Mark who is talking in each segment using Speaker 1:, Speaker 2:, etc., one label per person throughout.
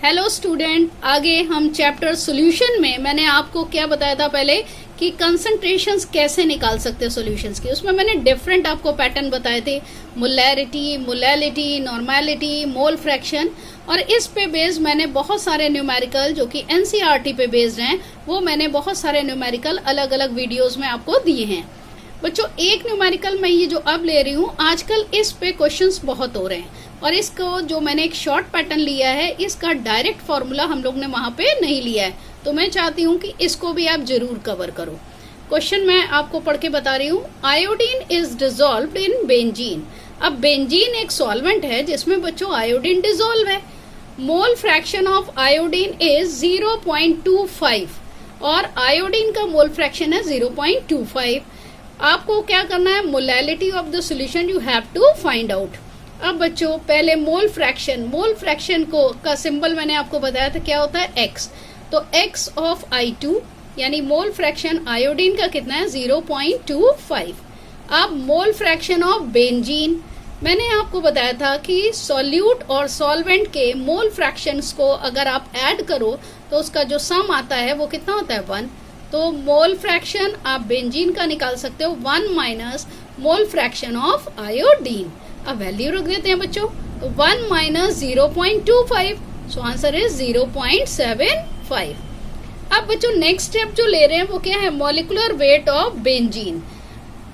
Speaker 1: Hello student, आगे हम chapter solution में मैंने आपको क्या बताया था पहले कि कंसंट्रेशंस कैसे निकाल सकते हैं सॉल्यूशंस की। उसमें मैंने डिफरेंट आपको पैटर्न बताए थे, molarity, molality, normality, mole fraction. और इस पे बेस्ड मैंने बहुत सारे न्यूमेरिकल जो कि एनसीईआरटी पे बेस्ड हैं, वो मैंने बहुत सारे न्यूमेरिकल अलग अलग वीडियोज में आपको दिए हैं। बच्चों, एक न्यूमेरिकल मैं ये जो अब ले रही हूँ, आजकल इस पे क्वेश्चंस बहुत हो रहे हैं और इसको जो मैंने एक शॉर्ट पैटर्न लिया है, इसका डायरेक्ट फॉर्मूला हम लोग ने वहां पे नहीं लिया है, तो मैं चाहती हूँ कि इसको भी आप जरूर कवर करो। क्वेश्चन मैं आपको पढ़ के बता रही हूँ। Iodine is dissolved in benzene. अब बेंजीन एक सॉल्वेंट है जिसमें बच्चों आयोडीन डिजोल्व है। मोल फ्रैक्शन ऑफ आयोडीन इज 0.25 और आयोडीन का मोल फ्रैक्शन है 0.25। आपको क्या करना है, molality of the solution you have to find out. अब बच्चों पहले मोल फ्रैक्शन को का सिंबल मैंने आपको बताया था क्या होता है, x। तो x ऑफ I2 यानी मोल फ्रैक्शन आयोडीन का कितना है 0.25। अब मोल फ्रैक्शन ऑफ बेंजीन, मैंने आपको बताया था कि सॉल्यूट और सॉल्वेंट के मोल फ्रैक्शंस को अगर आप ऐड करो तो उसका जो सम आता है वो कितना होता है 1। तो मोल फ्रैक्शन आप बेंजीन का निकाल सकते हो 1 minus mole fraction of iodine. अब वैल्यू रख देते हैं बच्चों, तो 1 माइनस 0.25, सो आंसर इज 0.75। अब बच्चों नेक्स्ट स्टेप जो ले रहे हैं वो क्या है, मॉलिक्यूलर वेट ऑफ बेंजीन।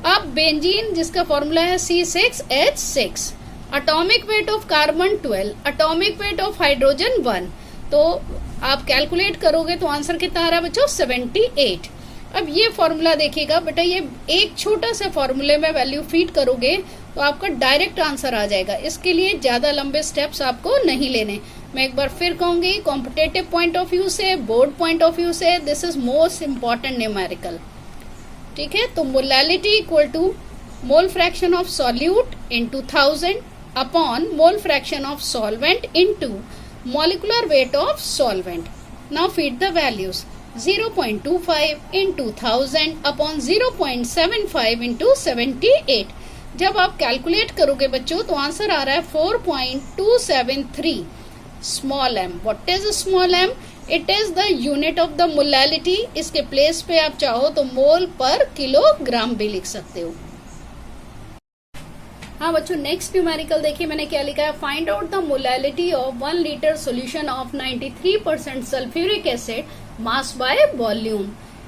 Speaker 1: अब बेंजीन जिसका फॉर्मूला है C6H6, atomic weight of carbon 12, atomic weight of hydrogen 1। तो आप कैलकुलेट करोगे तो आंसर कितना आ रहा है बच्चों 78। अब ये फॉर्मूला देखिएगा बेटा, ये एक छोटा सा फॉर्मूले में वैल्यू फीड करोगे तो आपका डायरेक्ट आंसर आ जाएगा। इसके लिए ज्यादा लंबे स्टेप्स आपको नहीं लेने। मैं एक बार फिर कहूंगी, कॉम्पिटेटिव पॉइंट ऑफ व्यू से, बोर्ड पॉइंट ऑफ व्यू से, this is most important numerical. ठीक है, तो molality equal to mole fraction of solute into 1000 upon mole fraction of solvent into molecular weight of solvent. Now feed the values 0.25 into 1000 upon 0.75 into 78। जब आप calculate करोगे बच्चों तो answer आ रहा है 4.273 small m। What is small m? It is the unit of the molality. इसके place पे आप चाहो तो मोल पर किलोग्राम भी लिख सकते हो। हाँ बच्चों, नेक्स्ट न्यूमेरिकल देखिए मैंने क्या लिखा है, find out the molality of 1 litre solution of 93% sulphuric acid mass by volume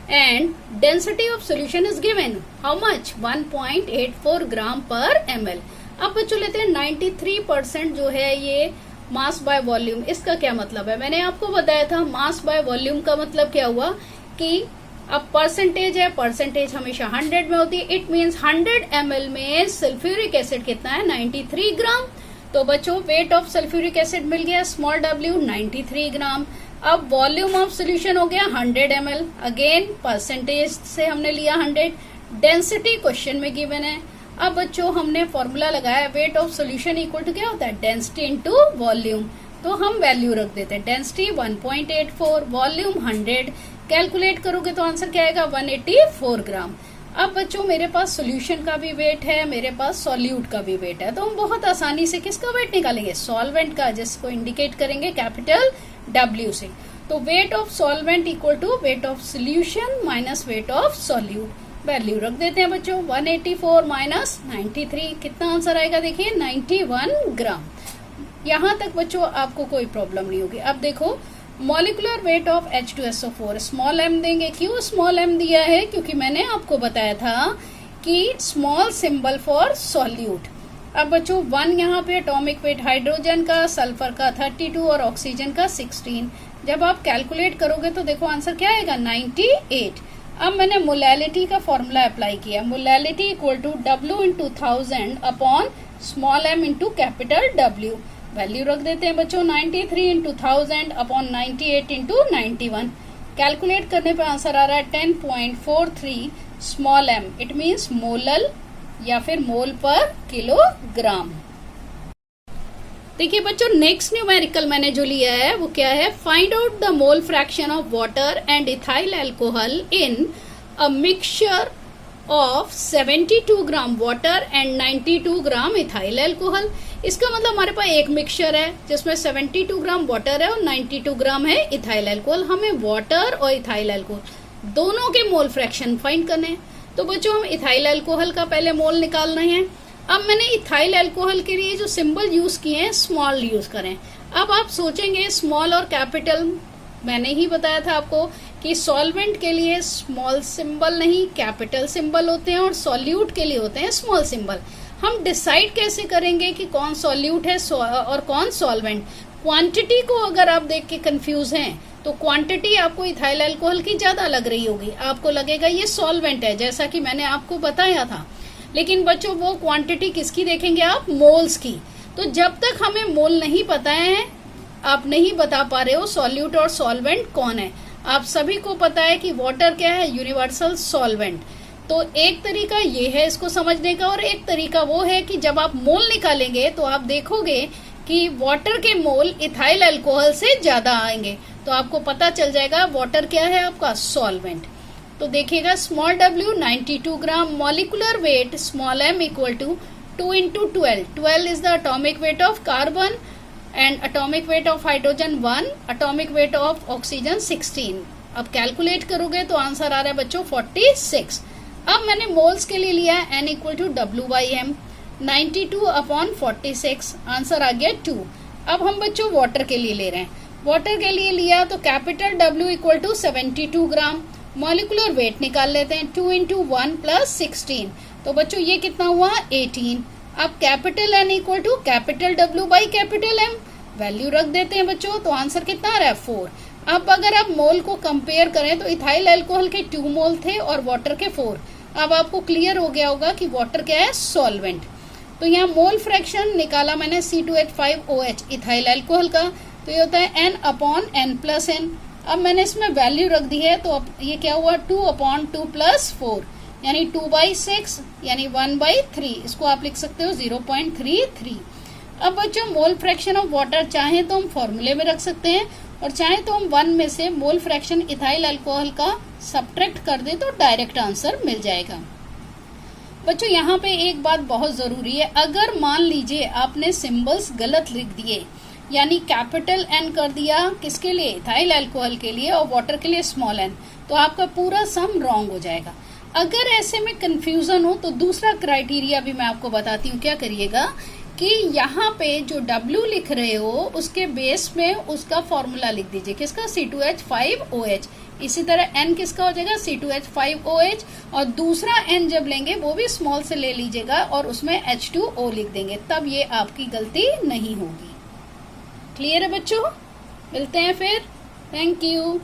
Speaker 1: and density of solution is given how much 1.84 ग्राम पर ml। अब बच्चों लेते हैं 93% जो है ये मास बाय वॉल्यूम। इसका क्या मतलब है, मैंने आपको बताया था मास बाय वॉल्यूम का मतलब क्या हुआ कि अब परसेंटेज है, परसेंटेज हमेशा 100 में होती है। इट मींस 100 ml में सल्फ्यूरिक एसिड कितना है 93 ग्राम। तो बच्चों वेट ऑफ सल्फ्यूरिक एसिड मिल गया स्मॉल w 93 ग्राम। अब वॉल्यूम ऑफ सोल्यूशन हो गया 100 ml, अगेन परसेंटेज से हमने लिया 100। डेंसिटी क्वेश्चन में गिवन है। अब बच्चों हमने फॉर्मूला लगाया, weight of solution equal to क्या होता है डेंसिटी इंटू वॉल्यूम। तो हम वैल्यू रख देते हैं, डेंसिटी 1.84, वॉल्यूम 100। कैलकुलेट करोगे तो आंसर क्या आएगा 184 ग्राम। अब बच्चों मेरे पास सॉल्यूशन का भी वेट है, मेरे पास सॉल्यूट का भी वेट है, तो हम बहुत आसानी से किसका वेट निकालेंगे, सॉल्वेंट का, जिसको इंडिकेट करेंगे कैपिटल W से। तो weight of solvent equal to weight of solution minus weight of solute. Value रख देते हैं बच्चों 184 माइनस 93, कितना आंसर आएगा देखिए 91 ग्राम। यहाँ तक बच्चों आपको कोई प्रॉब्लम नहीं होगी। अब देखो molecular weight of H2SO4 small m देंगे। क्यों स्मॉल m दिया है, क्योंकि मैंने आपको बताया था कि स्मॉल सिंबल फॉर सॉल्यूट। अब बच्चों 1 यहाँ पे एटॉमिक वेट हाइड्रोजन का, सल्फर का 32 और ऑक्सीजन का 16। जब आप कैलकुलेट करोगे तो देखो आंसर क्या आएगा 98। अब मैंने मोलैलिटी का फॉर्मूला अप्लाई किया, molality equal to W into 1000 upon small m into capital W। Value रख देते हैं बच्चों 93 इंटू 1000 अपॉन 98 इंटू 91। कैलकुलेट करने पे आंसर आ रहा है 10.43 small m। It means molal या फिर मोल पर किलोग्राम। देखिए बच्चों नेक्स्ट न्यूमेरिकल मैंने जो लिया है वो क्या है, find out the mole fraction of water and ethyl alcohol in a mixture of 72 gram water and 92 gram ethyl alcohol. इसका मतलब हमारे पास एक मिक्सचर है जिसमें 72 ग्राम वाटर है और 92 ग्राम है इथाइल अल्कोहल। हमें वाटर और इथाइल अल्कोहल दोनों के मोल फ्रैक्शन फाइंड करने हैं। तो बच्चों हम इथाइल अल्कोहल का पहले मोल निकालना है। अब मैंने इथाइल अल्कोहल के लिए जो सिंबल यूज किए हैं स्मॉल यूज करें। अब आप सोचेंगे स्मॉल और कैपिटल, मैंने ही बताया था आपको कि सॉल्वेंट के लिए स्मॉल सिंबल नहीं कैपिटल सिंबल होते हैं और सॉल्यूट के लिए होते हैं स्मॉल सिंबल। हम डिसाइड कैसे करेंगे कि कौन सॉल्यूट है और कौन सॉल्वेंट? क्वांटिटी को अगर आप देख के कंफ्यूज हैं तो क्वांटिटी आपको इथाइल अल्कोहल की ज्यादा लग रही होगी, आपको लगेगा ये सॉल्वेंट है जैसा कि मैंने आपको बताया था। लेकिन बच्चों वो क्वांटिटी किसकी देखेंगे आप? मोल्स की। तो जब तक हमें मोल नहीं पता है, आप नहीं बता पा रहे हो सॉल्यूट और सॉल्वेंट कौन है। आप सभी को पता है कि वाटर क्या है? Universal solvent. तो एक तरीका ये है इसको समझने का, और एक तरीका वो है कि जब आप मोल निकालेंगे तो आप देखोगे कि वाटर के मोल इथाइल अल्कोहल से ज्यादा आएंगे, तो आपको पता चल जाएगा वाटर क्या है आपका? सॉल्वेंट। तो देखिएगा small w 92 gram, molecular weight small m equal to 2 into 12। 12 is the atomic weight of carbon and atomic weight of hydrogen 1, atomic weight of oxygen 16। अब कैलकुलेट करोगे तो आंसर आ रहा है बच्चों 46। अब मैंने मोल्स के लिए लिया है n equal to w/m, 92 upon 46, answer आ गया 2। अब हम बच्चों वाटर के लिए ले रहे हैं। वाटर के लिए लिया तो capital W equal to 72 gram, molecular weight निकाल लेते हैं 2 into 1 plus 16। तो बच्चों ये कितना हुआ? 18। अब capital N equal to capital W by capital M, value रख देते हैं बच्चों, तो आंसर कितना आ रहा है? 4। अब अगर आप मोल को कंपेयर करें तो इथाइल अल्कोहल के 2 मोल थे और वाटर के 4। अब आपको क्लियर हो गया होगा कि वाटर क्या है? सॉल्वेंट। तो यहाँ मोल फ्रैक्शन निकाला मैंने C2H5OH इथाइल अल्कोहल का, तो ये होता है N upon N plus N। अब मैंने इसमें वैल्यू रख दी है, तो अब ये क्या हुआ? 2 अपॉन 2 प्लस 4 यानी 2/6 यानी 1/3। इसको आप लिख सकते हो 0.33। अब बच्चों मोल फ्रैक्शन ऑफ वाटर चाहे तो हम फॉर्मूले में रख सकते हैं और चाहे तो हम 1 में से मोल फ्रैक्शन इथाइल अल्कोहल का सब्ट्रैक्ट कर दे तो डायरेक्ट आंसर मिल जाएगा। बच्चों यहाँ पे एक बात बहुत जरूरी है, अगर मान लीजिए आपने सिंबल्स गलत लिख दिए, यानी कैपिटल N कर दिया किसके लिए? इथाइल अल्कोहल के लिए, और वाटर के लिए स्मॉल n, तो आपका पूरा सम रॉन्ग हो जाएगा। अगर ऐसे में कंफ्यूजन हो तो दूसरा क्राइटेरिया भी मैं आपको बताती हूँ। क्या करिएगा कि यहाँ पे जो W लिख रहे हो उसके बेस में उसका फॉर्मूला लिख दीजिए, किसका? C2H5OH। इसी तरह N किसका हो जाएगा? C2H5OH, और दूसरा N जब लेंगे वो भी स्मॉल से ले लीजिएगा और उसमें H2O लिख देंगे, तब ये आपकी गलती नहीं होगी। क्लियर है बच्चों? मिलते हैं फिर। Thank you.